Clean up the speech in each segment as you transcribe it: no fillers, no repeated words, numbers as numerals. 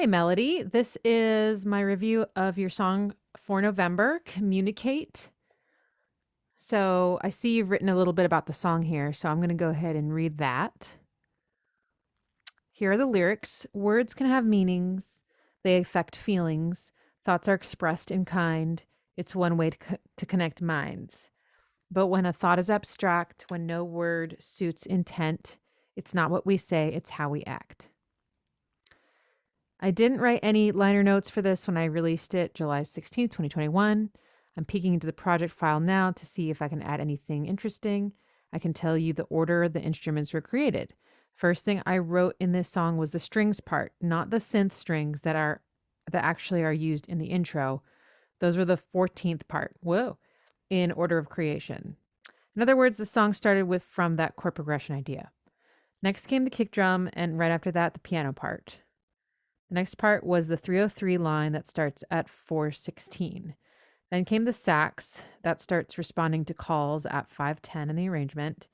Hey, Melody. This is my review of your song for November, Communicate. So I see you've written a little bit about the song here, so I'm going to go ahead and read that. Here are the lyrics. Words can have meanings, they affect feelings, thoughts are expressed in kind. It's one way to connect minds. But when a thought is abstract, when no word suits intent, it's not what we say, it's how we act. I didn't write any liner notes for this when I released it July 16th, 2021. I'm peeking into the project file now to see if I can add anything interesting. I can tell you the order the instruments were created. First thing I wrote in this song was the strings part, not the synth strings that actually are used in the intro. Those were the 14th part. Whoa. In order of creation. In other words, the song started from that chord progression idea. Next came the kick drum, and right after that, the piano part. The next part was the 303 line that starts at 416. Then came the sax that starts responding to calls at 510 in the arrangement.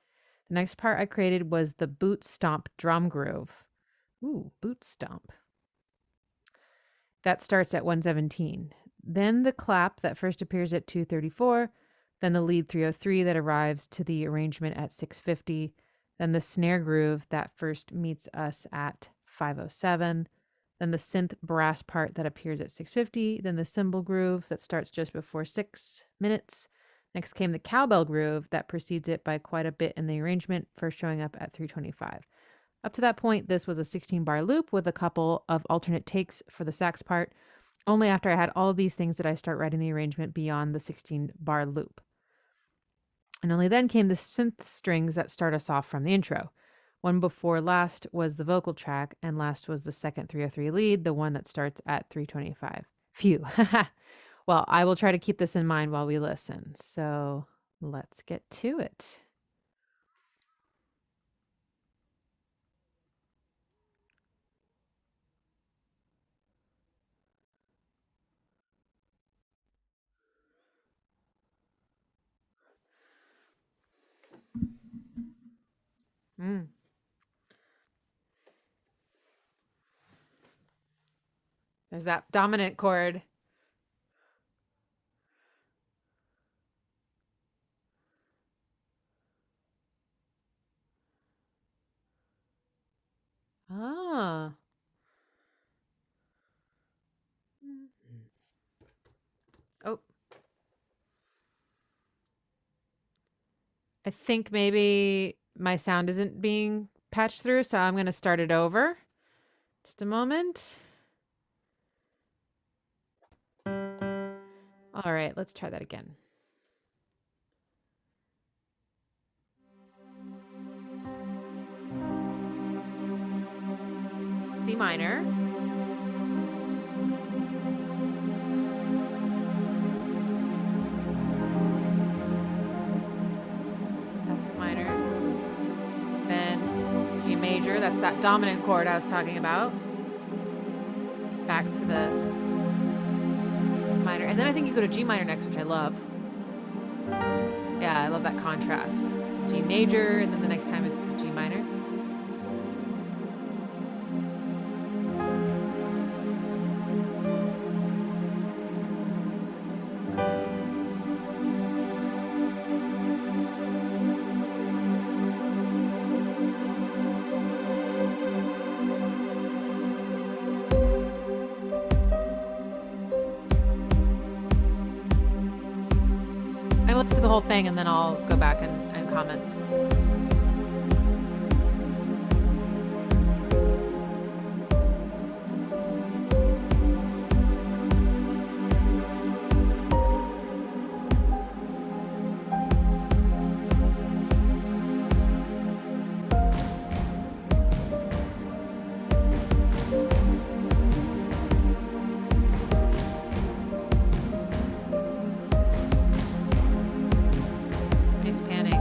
The next part I created was the boot stomp drum groove. Ooh, boot stomp. That starts at 117. Then the clap that first appears at 234. Then the lead 303 that arrives to the arrangement at 650. Then the snare groove that first meets us at 507. Then the synth brass part that appears at 650, then the cymbal groove that starts just before 6 minutes. Next came the cowbell groove that precedes it by quite a bit in the arrangement, first showing up at 325. Up to that point, this was a 16-bar loop with a couple of alternate takes for the sax part. Only after I had all of these things did I start writing the arrangement beyond the 16-bar loop. And only then came the synth strings that start us off from the intro. One before last was the vocal track, and last was the second 303 lead, the one that starts at 325. Phew. Well, I will try to keep this in mind while we listen. So let's get to it. There's that dominant chord. Ah. Oh. I think maybe my sound isn't being patched through, so I'm going to start it over. Just a moment. All right, let's try that again. C minor. F minor. Then G major. That's that dominant chord I was talking about. Back to the F minor. And then I think you go to G minor next, which I love. Yeah, I love that contrast. G major, and then the next time is the G minor. And let's do the whole thing, and then I'll go back and comment. Nice panning.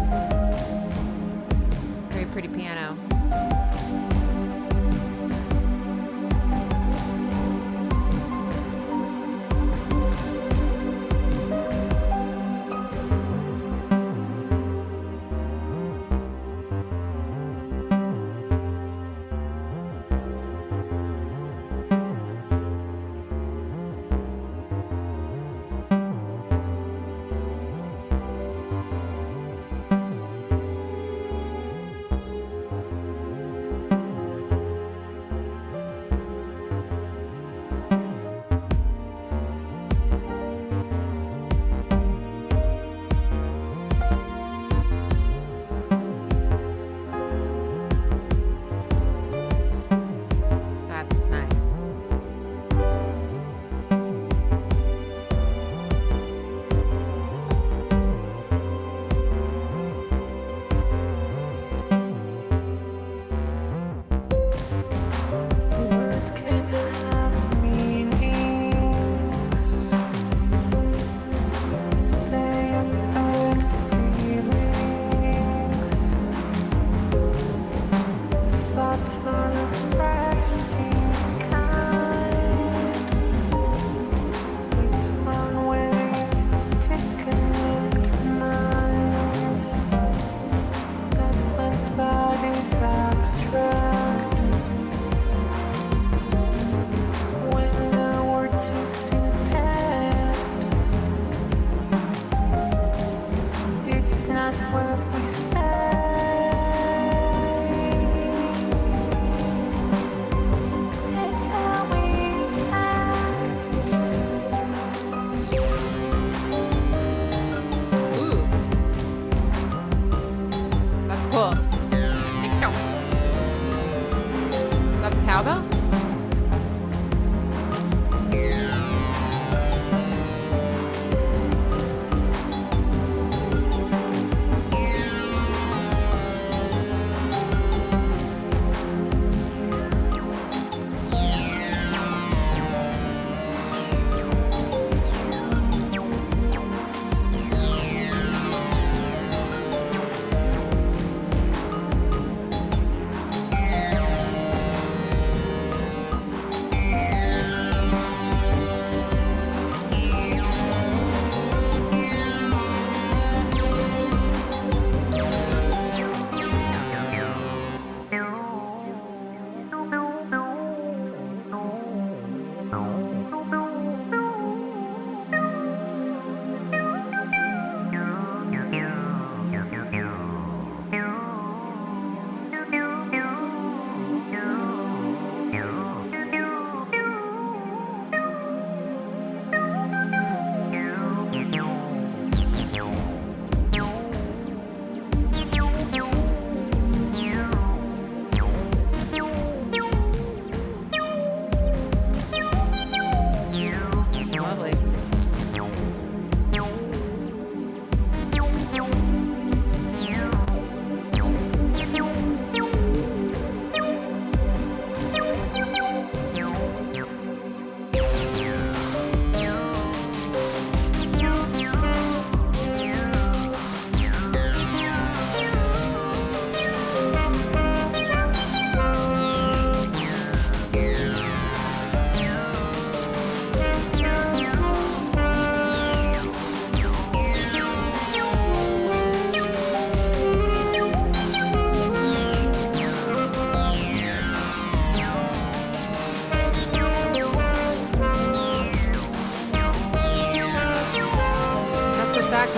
that the cowbell?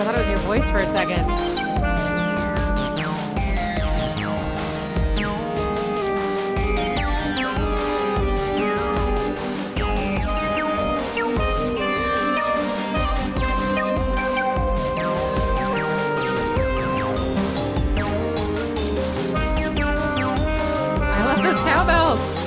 I thought it was your voice for a second. I love those cowbells.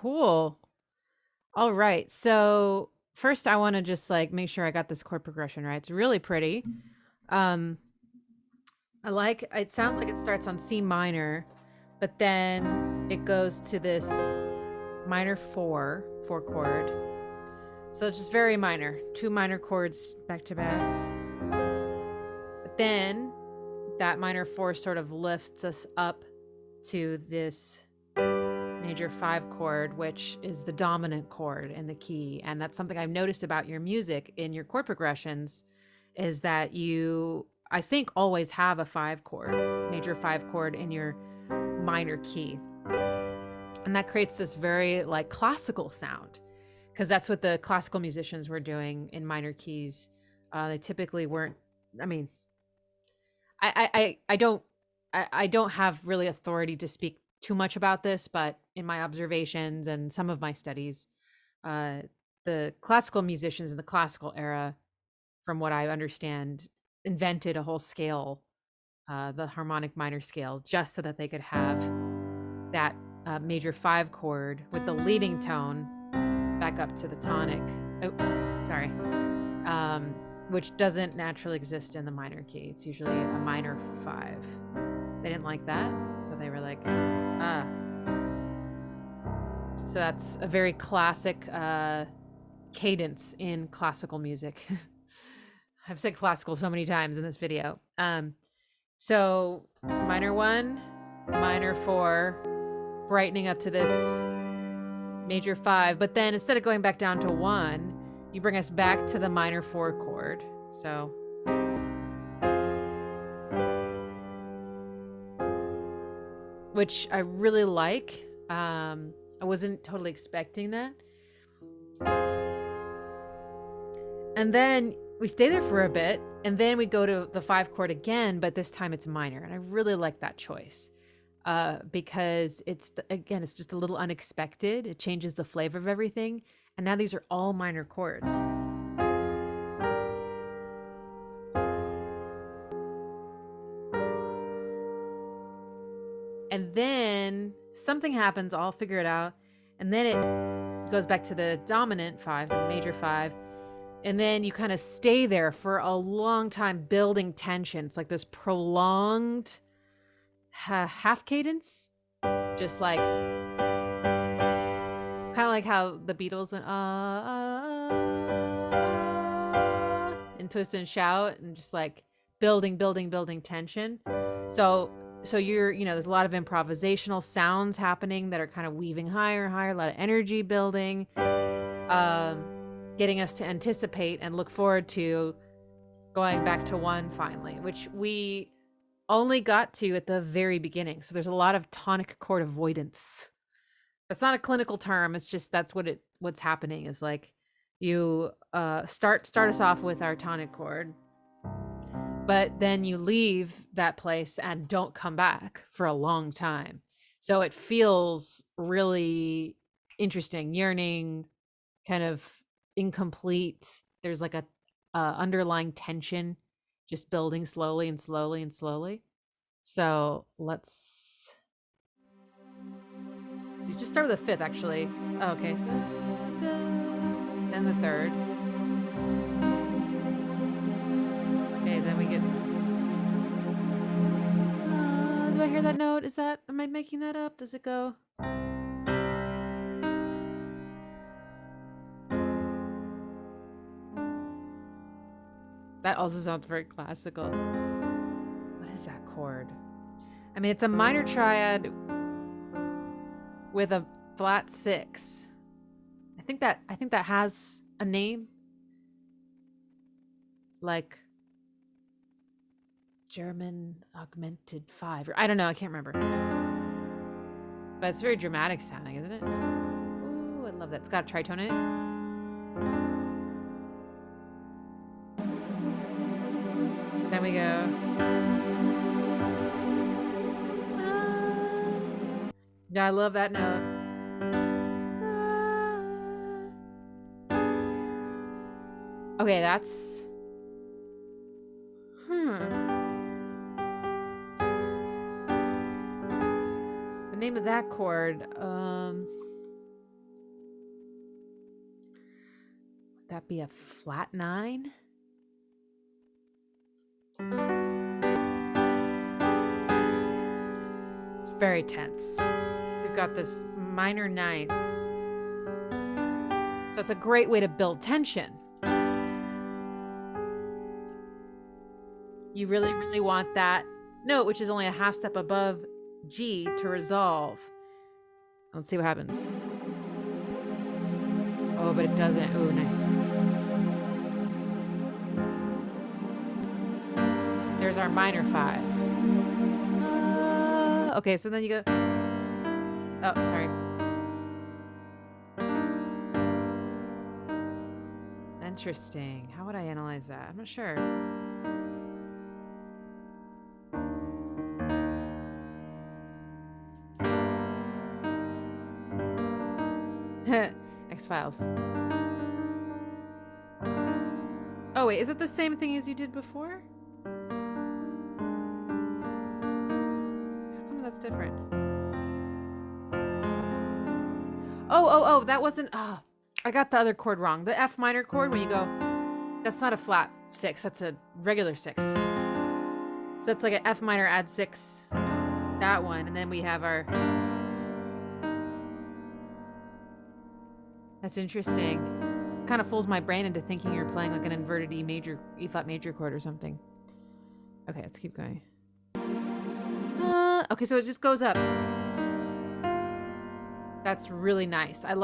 Cool. All right. So first I want to just like make sure I got this chord progression right. It's really pretty. I like it sounds like it starts on C minor, but then it goes to this minor 4 chord. So it's just very minor. 2 minor chords back to back. But then that minor 4 sort of lifts us up to this major 5 chord, which is the dominant chord in the key. And that's something I've noticed about your music in your chord progressions is that you, I think, always have a 5 chord, major 5 chord in your minor key. And that creates this very like classical sound because that's what the classical musicians were doing in minor keys. They typically weren't, I mean, I don't have really authority to speak too much about this, but in my observations and some of my studies, uh, the classical musicians in the classical era, from what I understand, invented a whole scale, the harmonic minor scale, just so that they could have that major 5 chord with the leading tone back up to the tonic. Oh, sorry. Which doesn't naturally exist in the minor key. It's usually a minor 5. They didn't like that, so they were like, ah. So that's a very classic cadence in classical music. I've said classical so many times in this video. So minor 1, minor 4, brightening up to this major 5, but then instead of going back down to 1, you bring us back to the minor 4 chord. So which I really like. I wasn't totally expecting that. And then we stay there for a bit, and then we go to the 5 chord again, but this time it's minor. And I really like that choice because it's just a little unexpected. It changes the flavor of everything. And now these are all minor chords. And then something happens, I'll figure it out. And then it goes back to the dominant 5, the major 5. And then you kind of stay there for a long time building tension. It's like this prolonged half cadence. Just like, kind of like how the Beatles went, and Twist and Shout, and just like building tension. So you're, there's a lot of improvisational sounds happening that are kind of weaving higher and higher, a lot of energy building, getting us to anticipate and look forward to going back to 1 finally, which we only got to at the very beginning. So there's a lot of tonic chord avoidance. That's not a clinical term. It's just what's happening is like you start us off with our tonic chord, but then you leave that place and don't come back for a long time. So it feels really interesting, yearning, kind of incomplete. There's like a underlying tension just building slowly and slowly and slowly. So let's you just start with the 5th actually. Oh, okay. Then the 3rd. Okay, then we get do I hear that note? Am I making that up? Does it go? That also sounds very classical. What is that chord? I mean, it's a minor triad with a flat 6. I think that has a name. Like German augmented 5, or I don't know, I can't remember. But it's very dramatic sounding, isn't it? Ooh, I love that. It's got a tritone in it. Then we go. Yeah, I love that note. Okay, that's the name of that chord. that be a flat 9? It's very tense. So you've got this minor 9th. So it's a great way to build tension. You really, really want that note, which is only a half step above G, to resolve. Let's see what happens. Oh, but it doesn't. Oh, nice. There's our minor 5. Okay, so then you go... Oh, sorry. Interesting. How would I analyze that? I'm not sure. X-Files. Oh, wait. Is it the same thing as you did before? How come that's different? Oh, that wasn't... Oh, I got the other chord wrong. The F minor chord, when you go... That's not a flat 6. That's a regular 6. So it's like an F minor add 6. That one. And then we have our... That's interesting. It kind of fools my brain into thinking you're playing like an inverted E flat major chord or something. Okay, let's keep going. Okay, so it just goes up. That's really nice. I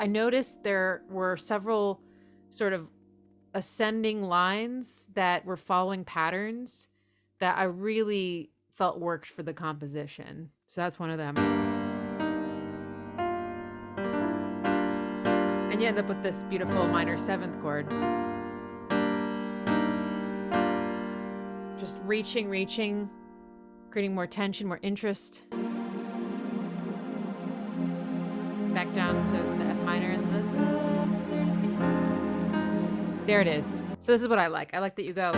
noticed there were several sort of ascending lines that were following patterns that I really felt worked for the composition. So that's one of them. And you end up with this beautiful minor 7th chord. Just reaching, creating more tension, more interest. Back down to the F minor and there it is. So this is what I like. I like that you go.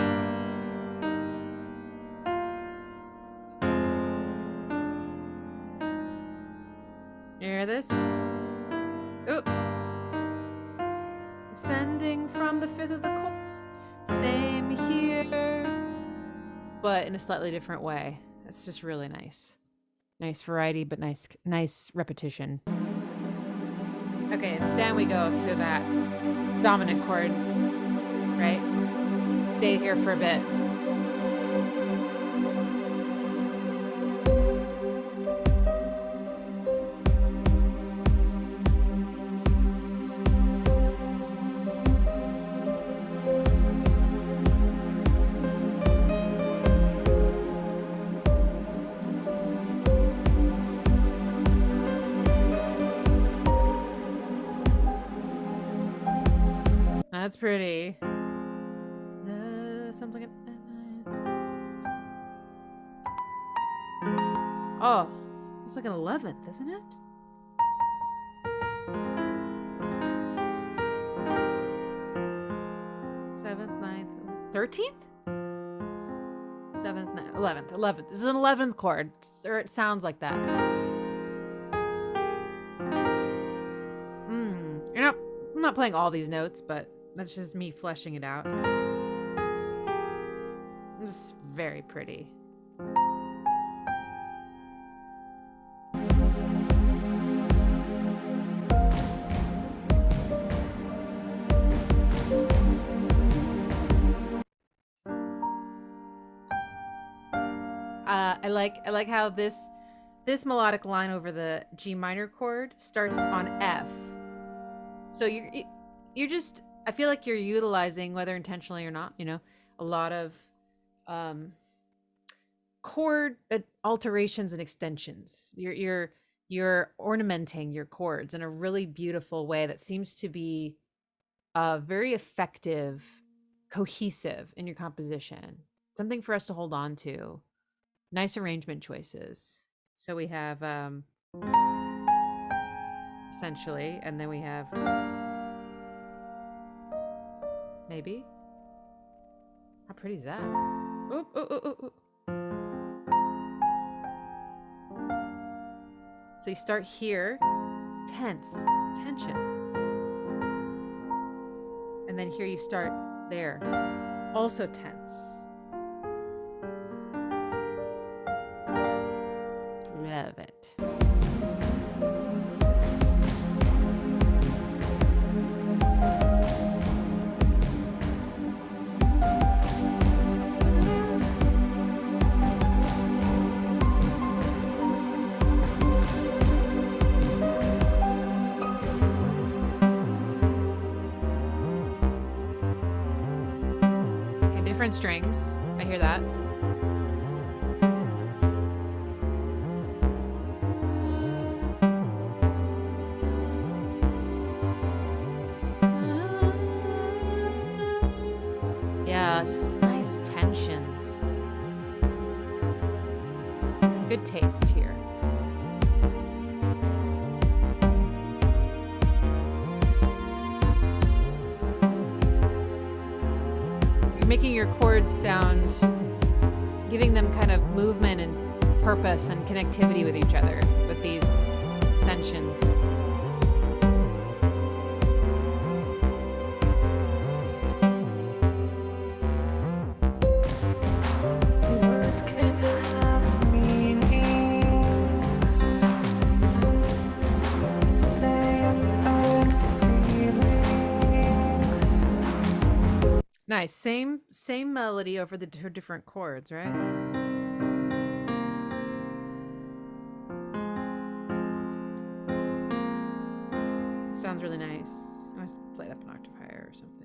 You hear this? Oop. Ascending from the 5th of the chord. Same here. But in a slightly different way. That's just really nice. Nice variety, but nice repetition. Okay, then we go to that dominant chord, right? Stay here for a bit. That's pretty. Sounds like an... Oh, it's like an 11th, isn't it? Seventh, 9th, 13th? 7th, 9th, 11th, 11th. This is an 11th chord, or it sounds like that. You know, I'm not playing all these notes, but that's just me fleshing it out. It's very pretty. I like how this melodic line over the G minor chord starts on F. So you're just, I feel like you're utilizing, whether intentionally or not, you know, a lot of chord alterations and extensions. You're ornamenting your chords in a really beautiful way that seems to be very effective, cohesive in your composition. Something for us to hold on to. Nice arrangement choices. So we have essentially, and then we have maybe. How pretty is that? Oop, oop, oop, oop, oop. So you start here, tension. And then here you start there. Also tense. Love it. Okay, different strings. I hear that. Yeah, just nice tensions. Good taste here. You're making your chords sound, giving them kind of movement and purpose and connectivity with each other with these ascensions. Nice. Same melody over the two different chords, right? Sounds really nice. I must play it up an octave higher or something.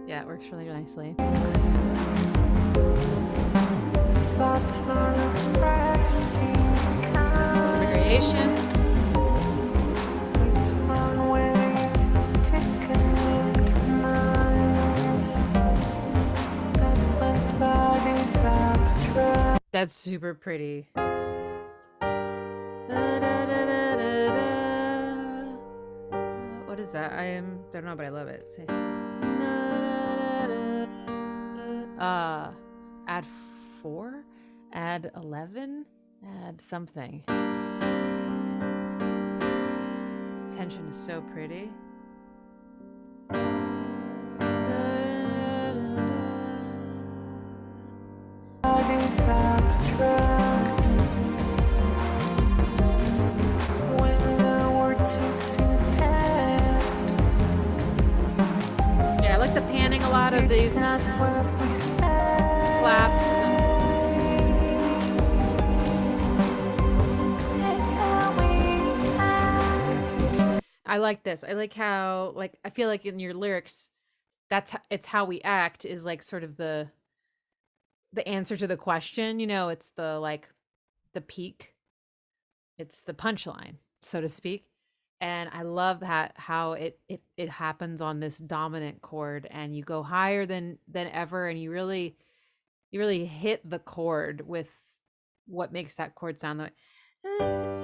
Yeah, it works really nicely. Thoughts are expressed in variation. It's one way to connect minds. That when thought is abstract. That's super pretty. What is that? I don't know, but I love it. Say. Add 4, add 11, add something. Tension is so pretty. Yeah, I like the panning a lot of these claps. I like this. I like how, like, I feel like in your lyrics, it's how we act is like sort of the answer to the question, you know, it's the peak. It's the punchline, so to speak. And I love that how it happens on this dominant chord, and you go higher than ever, and you really hit the chord with what makes that chord sound that way.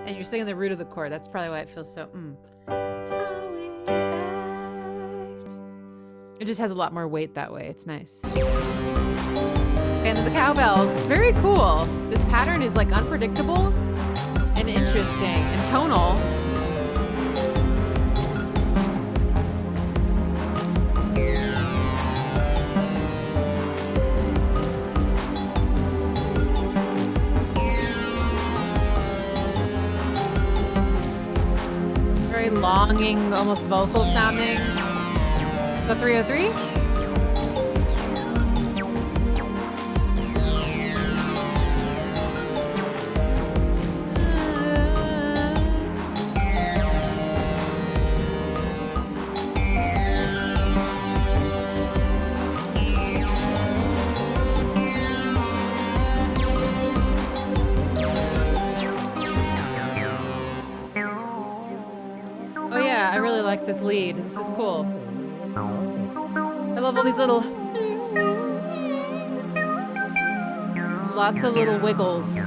And you're singing the root of the chord. That's probably why it feels so It's how we act. It just has a lot more weight that way. It's nice. And the cowbells, very cool. This pattern is like unpredictable and interesting and tonal. Very longing, almost vocal sounding. Is that 303? Oh yeah, I really like this lead. This is cool. I love all these little... Lots of little wiggles.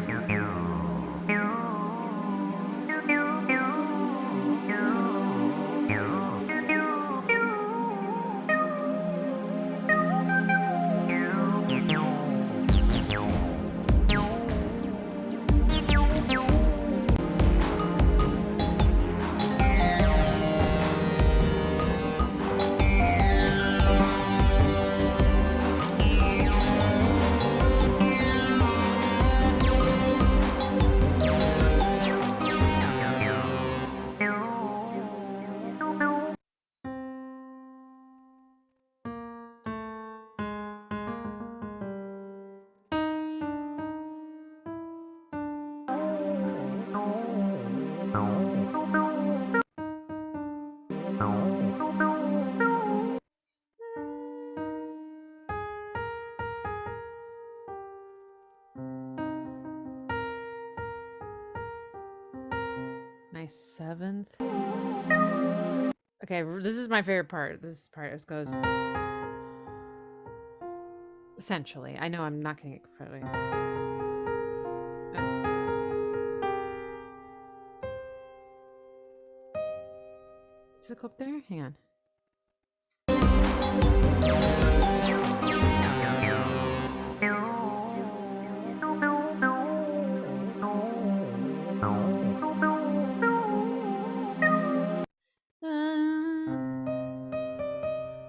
7th. Okay, this is my favorite part. This part it goes essentially. I know I'm not gonna get credit. Does it go up there? Hang on.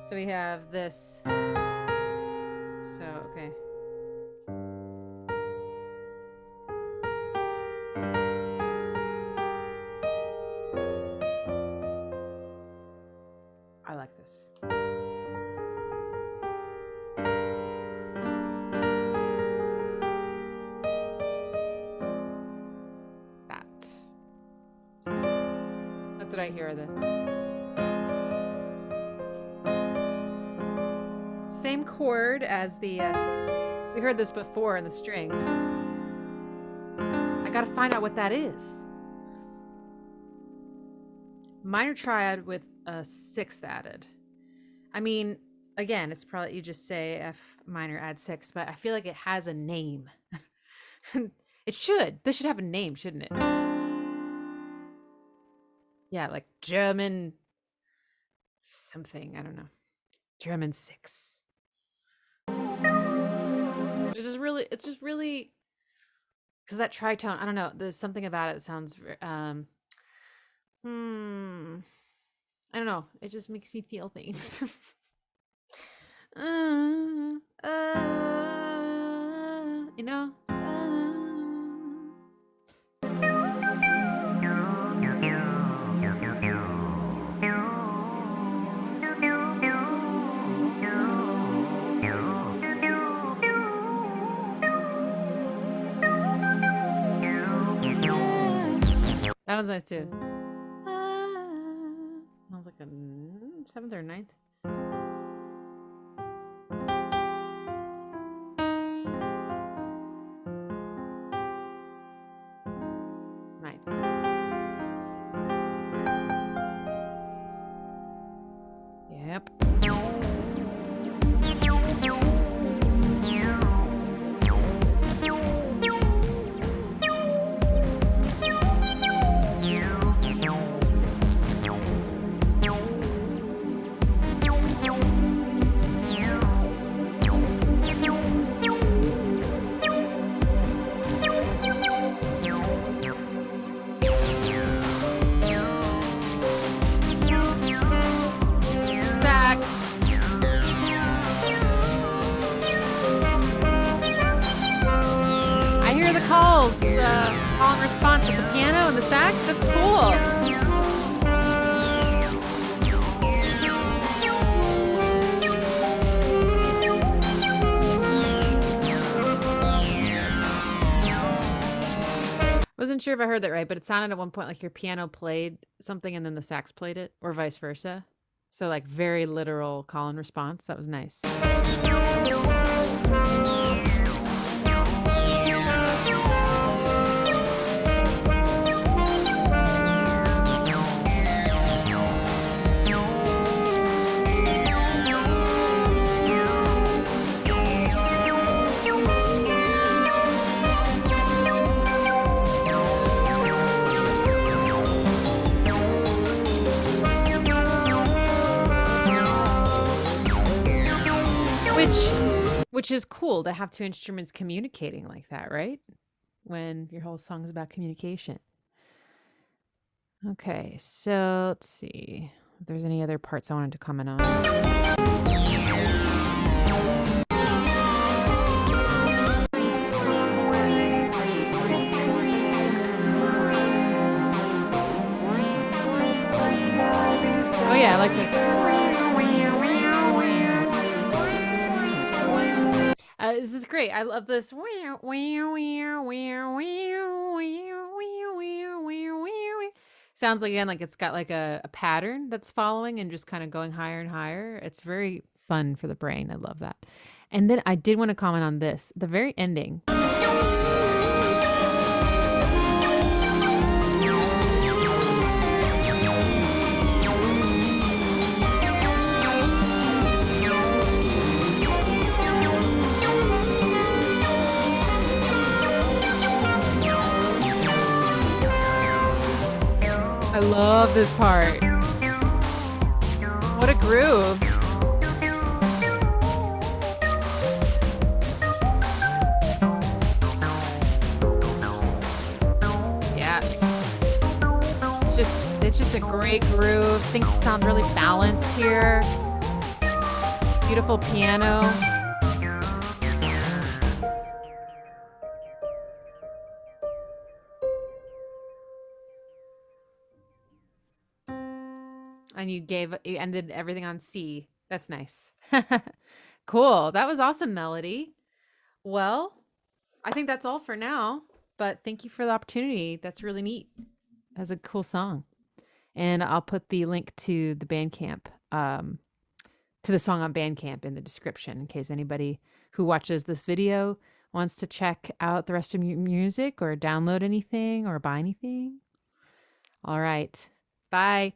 So we have this. So, okay. I like this. That's what I hear. The same chord as the, we heard this before in the strings. I gotta find out what that is. Minor triad with a 6th added. I mean, again, it's probably, you just say F minor add 6, but I feel like it has a name. It should. This should have a name, shouldn't it? Yeah, like German something. I don't know. German 6. It's just really, because that tritone, I don't know. There's something about it that sounds, I don't know. It just makes me feel things. You know? That was nice too. That was like a 7th or 9th. Yep. Call and response with the piano and the sax. That's cool. Wasn't sure if I heard that right, but it sounded at one point like your piano played something and then the sax played it, or vice versa. So like very literal call and response. That was nice. Which is cool to have two instruments communicating like that, right? When your whole song is about communication. Okay, so let's see if there's any other parts I wanted to comment on. Oh yeah, I like this. This is great. I love this. Sounds like, again, like it's got like a pattern that's following and just kind of going higher and higher. It's very fun for the brain. I love that. And then I did want to comment on this. The very ending. I love this part. What a groove. Yes. It's just a great groove. Things sound really balanced here. Beautiful piano. And you ended everything on C. That's nice. Cool. That was awesome, Melody. Well, I think that's all for now, but thank you for the opportunity. That's really neat. That's a cool song. And I'll put the link to the Bandcamp, to the song on Bandcamp in the description in case anybody who watches this video wants to check out the rest of your music or download anything or buy anything. All right. Bye.